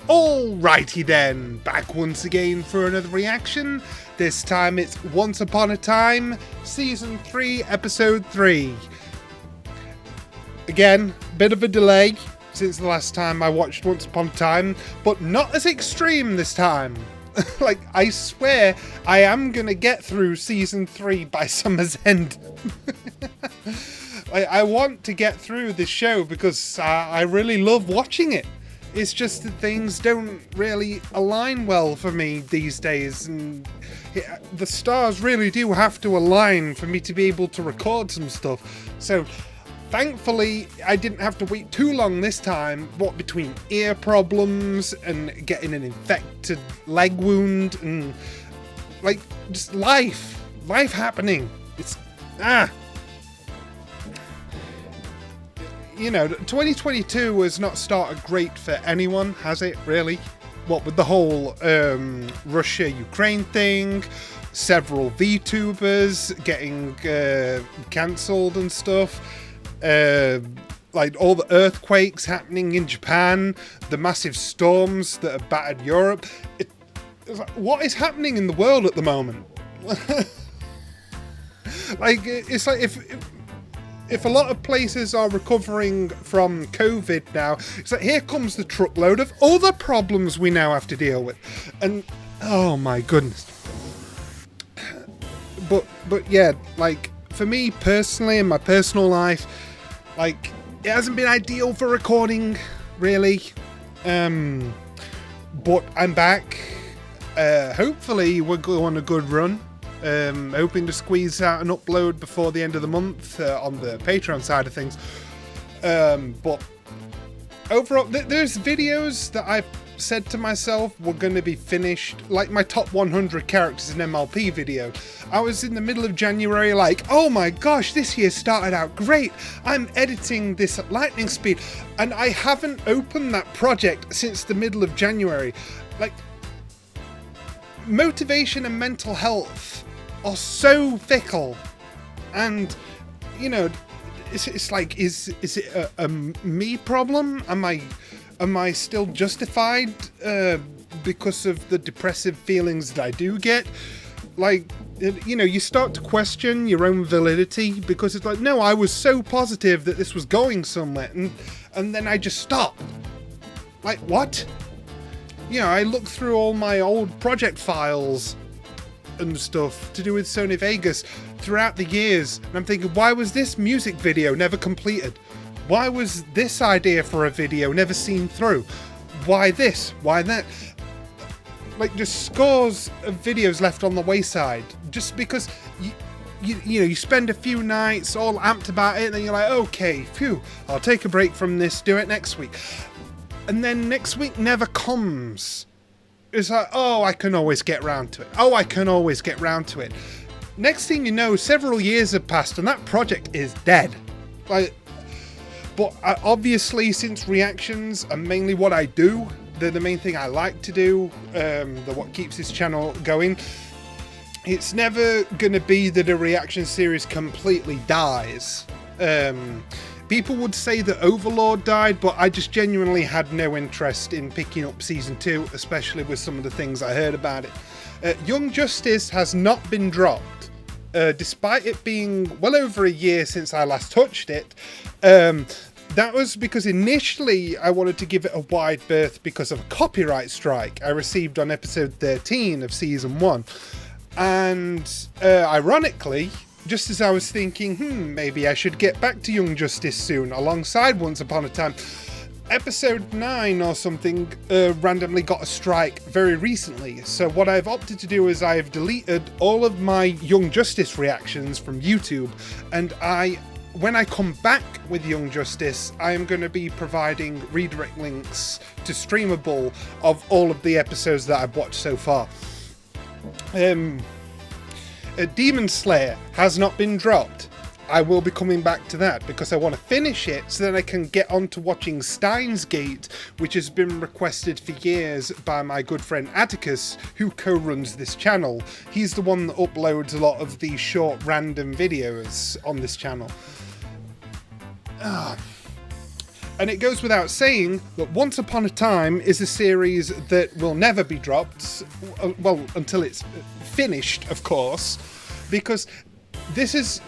Alrighty then, back once again for another reaction. This time it's Once Upon a Time, Season 3, Episode 3. Again, bit of a delay since the last time I watched Once Upon a Time, but not as extreme this time. Like, I swear I am gonna get through Season 3 by summer's end. I want to get through this show because I really love watching it. It's just that things don't really align well for me these days, and the stars really do have to align for me to be able to record some stuff. So thankfully I didn't have to wait too long this time, what between ear problems and getting an infected leg wound and like just life happening. It's you know, 2022 has not started great for anyone, has it, really? What with the whole Russia-Ukraine thing, several VTubers getting cancelled and stuff, like all the earthquakes happening in Japan, the massive storms that have battered Europe. It's like, what is happening in the world at the moment? Like, it's like if a lot of places are recovering from COVID now, it's like here comes the truckload of other problems we now have to deal with. And oh my goodness. But yeah, like for me personally in my personal life, like it hasn't been ideal for recording really. But I'm back. Hopefully we're going on a good run. Hoping to squeeze out an upload before the end of the month on the Patron side of things. But overall, there's videos that I've said to myself were going to be finished, like my top 100 characters in MLP video. I was in the middle of January like, oh my gosh, this year started out great. I'm editing this at lightning speed, and I haven't opened that project since the middle of January. Like, motivation and mental health are so fickle, and you know, it's like, is it a me problem? Am I still justified because of the depressive feelings that I do get? Like, you know, you start to question your own validity because it's like, no, I was so positive that this was going somewhere, and then I just stopped. Like, what? You know, I looked through all my old project files and stuff to do with Sony Vegas throughout the years, and I'm thinking, why was this music video never completed? Why was this idea for a video never seen through? Why this? Why that? Like, just scores of videos left on the wayside just because you know, you spend a few nights all amped about it, and then you're like, okay, phew, I'll take a break from this, do it next week. And then next week never comes. It's like, oh, I can always get round to it. Oh, I can always get round to it. Next thing you know, several years have passed and that project is dead. Like, but obviously, since reactions are mainly what I do, they're the main thing I like to do, they're what keeps this channel going, it's never going to be that a reaction series completely dies. People would say that Overlord died, but I just genuinely had no interest in picking up Season 2, especially with some of the things I heard about it. Young Justice has not been dropped, despite it being well over a year since I last touched it. That was because initially I wanted to give it a wide berth because of a copyright strike I received on episode 13 of Season 1. And ironically, just as I was thinking, maybe I should get back to Young Justice soon, alongside Once Upon a Time, episode 9 or something randomly got a strike very recently. So what I've opted to do is I've deleted all of my Young Justice reactions from YouTube, and when I come back with Young Justice, I am going to be providing redirect links to Streamable of all of the episodes that I've watched so far. Demon Slayer has not been dropped. I will be coming back to that because I want to finish it so then I can get on to watching Steins Gate, which has been requested for years by my good friend Atticus, who co-runs this channel. He's the one that uploads a lot of these short random videos on this channel. And it goes without saying that Once Upon a Time is a series that will never be dropped, well, until it's finished, of course, because this is,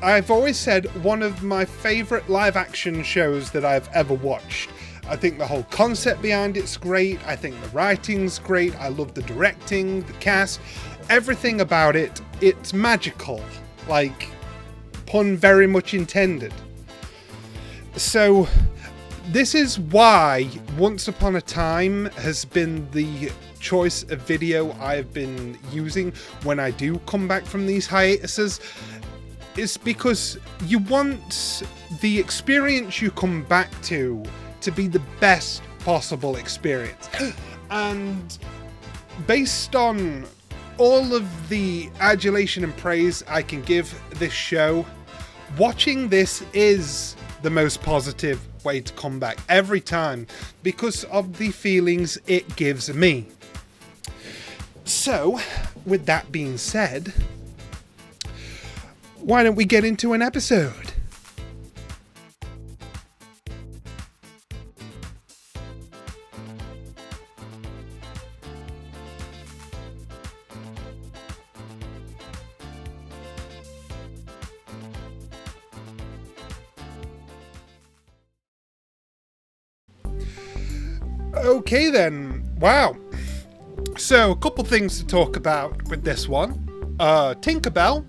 I've always said, one of my favourite live-action shows that I've ever watched. I think the whole concept behind it's great, I think the writing's great, I love the directing, the cast, everything about it, it's magical, like, pun very much intended. So, this is why Once Upon a Time has been the choice of video I've been using when I do come back from these hiatuses. It's because you want the experience you come back to be the best possible experience. And based on all of the adulation and praise I can give this show, watching this is the most positive way to come back every time because of the feelings it gives me. So, with that being said, why don't we get into an episode? Okay then, wow. So, a couple things to talk about with this one. Tinkerbell,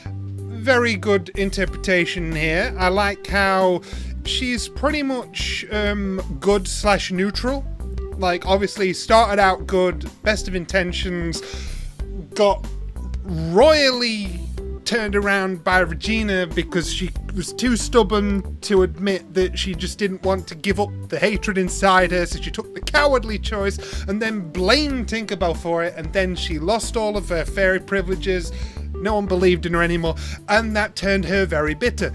very good interpretation here. I like how she's pretty much good / neutral. Like, obviously started out good, best of intentions, got royally turned around by Regina because she was too stubborn to admit that she just didn't want to give up the hatred inside her, so she took the cowardly choice and then blamed Tinkerbell for it, and then she lost all of her fairy privileges, no one believed in her anymore, and that turned her very bitter.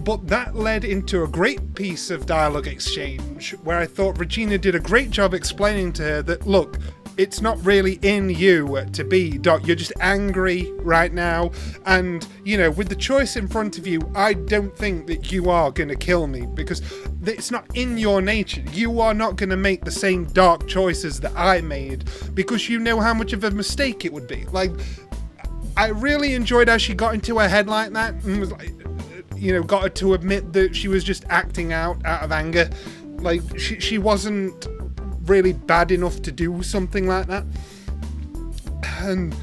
But that led into a great piece of dialogue exchange where I thought Regina did a great job explaining to her that, look, it's not really in you to be Doc. You're just angry right now. And, you know, with the choice in front of you, I don't think that you are going to kill me because it's not in your nature. You are not going to make the same dark choices that I made because you know how much of a mistake it would be. Like, I really enjoyed how she got into her head like that and was like, you know, got her to admit that she was just acting out of anger. Like, she wasn't really bad enough to do something like that. And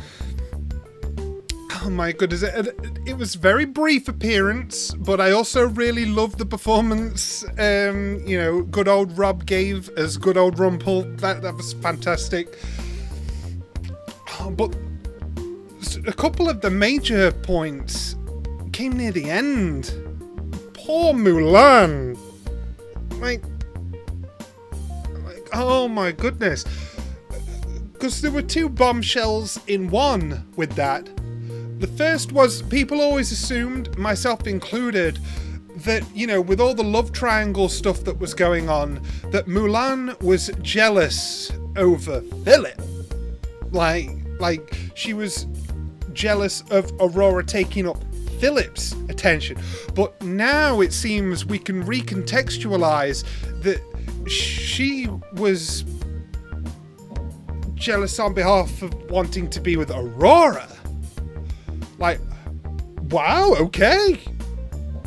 oh my goodness, it was very brief appearance, but I also really loved the performance you know, good old Rob gave as good old Rumpel. That was fantastic. But a couple of the major points came near the end. Poor Mulan. Like, oh my goodness. Because there were two bombshells in one with that. The first was, people always assumed, myself included, that, you know, with all the love triangle stuff that was going on, that Mulan was jealous over Philip. Like she was jealous of Aurora taking up Philip's attention. But now it seems we can recontextualize that she was jealous on behalf of wanting to be with Aurora. Like, wow, okay.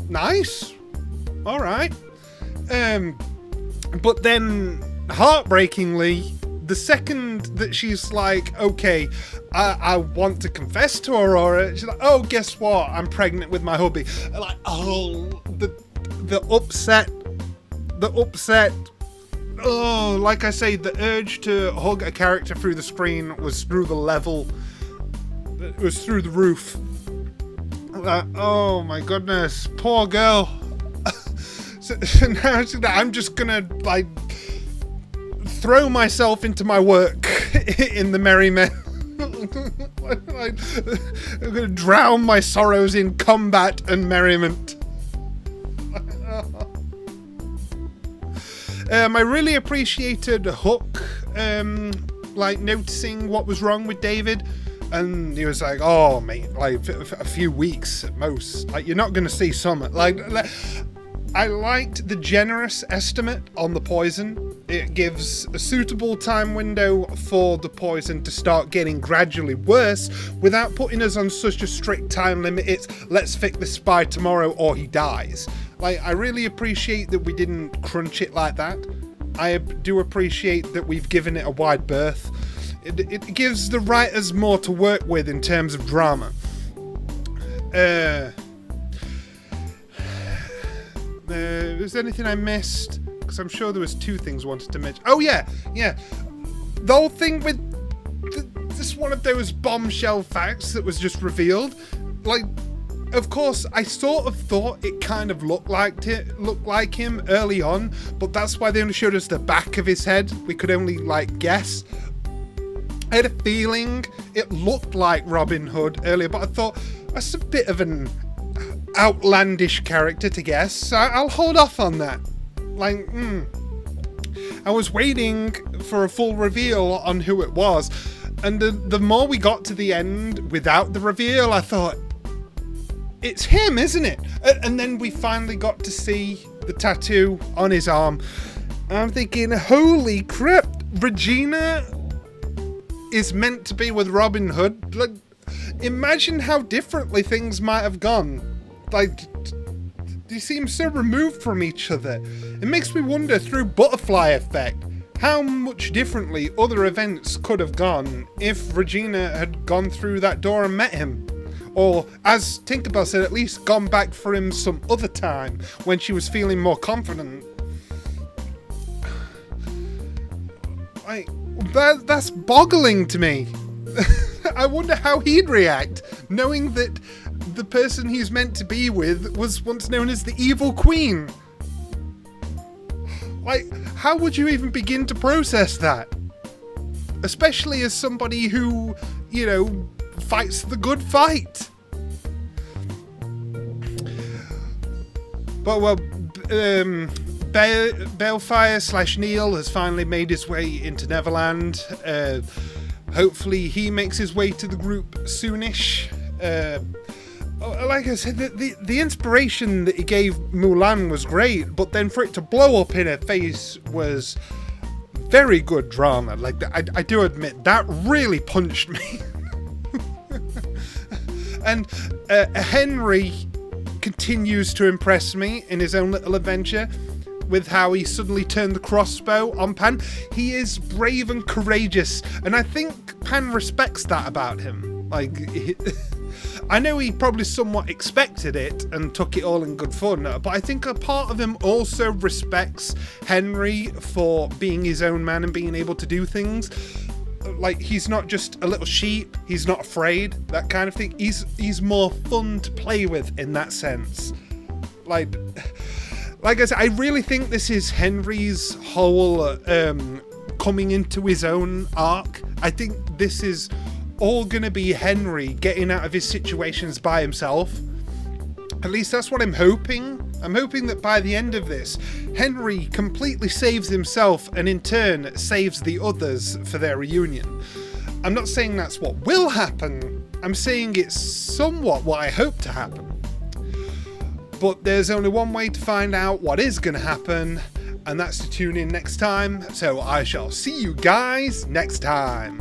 Nice. Alright. But then, heartbreakingly, the second that she's like, okay, I want to confess to Aurora, she's like, oh, guess what? I'm pregnant with my hubby. Like, oh, the upset. Oh, like I say, the urge to hug a character through the screen was through the level. It was through the roof. Oh my goodness, poor girl. So now I'm just gonna, like, throw myself into my work in the Merry Men. I'm gonna drown my sorrows in combat and merriment. I really appreciated Hook, like, noticing what was wrong with David, and he was like, oh mate, like, a few weeks at most, like, you're not gonna see Summer, like I liked the generous estimate on the poison. It gives a suitable time window for the poison to start getting gradually worse without putting us on such a strict time limit. It's let's fix this by tomorrow or he dies. Like, I really appreciate that we didn't crunch it like that. I do appreciate that we've given it a wide berth. It gives the writers more to work with in terms of drama. Is there anything I missed? Because I'm sure there was 2 things I wanted to mention. Oh yeah. The whole thing with this one of those bombshell facts that was just revealed. Like, of course, I sort of thought it kind of looked like him early on, but that's why they only showed us the back of his head. We could only, like, guess. I had a feeling it looked like Robin Hood earlier, but I thought that's a bit of an outlandish character to guess, so I'll hold off on that. Like, I was waiting for a full reveal on who it was, and the more we got to the end without the reveal, I thought, it's him, isn't it? And then we finally got to see the tattoo on his arm. I'm thinking, holy crap, Regina is meant to be with Robin Hood. Like, imagine how differently things might have gone. Like, they seem so removed from each other. It makes me wonder, through butterfly effect, how much differently other events could have gone if Regina had gone through that door and met him. Or, as Tinkerbell said, at least gone back for him some other time when she was feeling more confident. Like, that's boggling to me. I wonder how he'd react, knowing that the person he's meant to be with was once known as the Evil Queen. Like, how would you even begin to process that? Especially as somebody who, you know, fights the good fight. But, well, Balefire/Neil has finally made his way into Neverland. Hopefully he makes his way to the group soonish. Like I said, the inspiration that he gave Mulan was great, but then for it to blow up in her face was very good drama. Like, I do admit, that really punched me. And Henry continues to impress me in his own little adventure with how he suddenly turned the crossbow on Pan. He is brave and courageous, and I think Pan respects that about him. Like, I know he probably somewhat expected it and took it all in good fun, but I think a part of him also respects Henry for being his own man and being able to do things. Like, he's not just a little sheep, he's not afraid, that kind of thing. He's more fun to play with in that sense. Like I said, I really think this is Henry's whole coming into his own arc. I think this is all gonna be Henry getting out of his situations by himself. At least that's what I'm hoping. I'm hoping that by the end of this, Henry completely saves himself and in turn saves the others for their reunion. I'm not saying that's what will happen, I'm saying it's somewhat what I hope to happen. But there's only one way to find out what is going to happen, and that's to tune in next time. So I shall see you guys next time.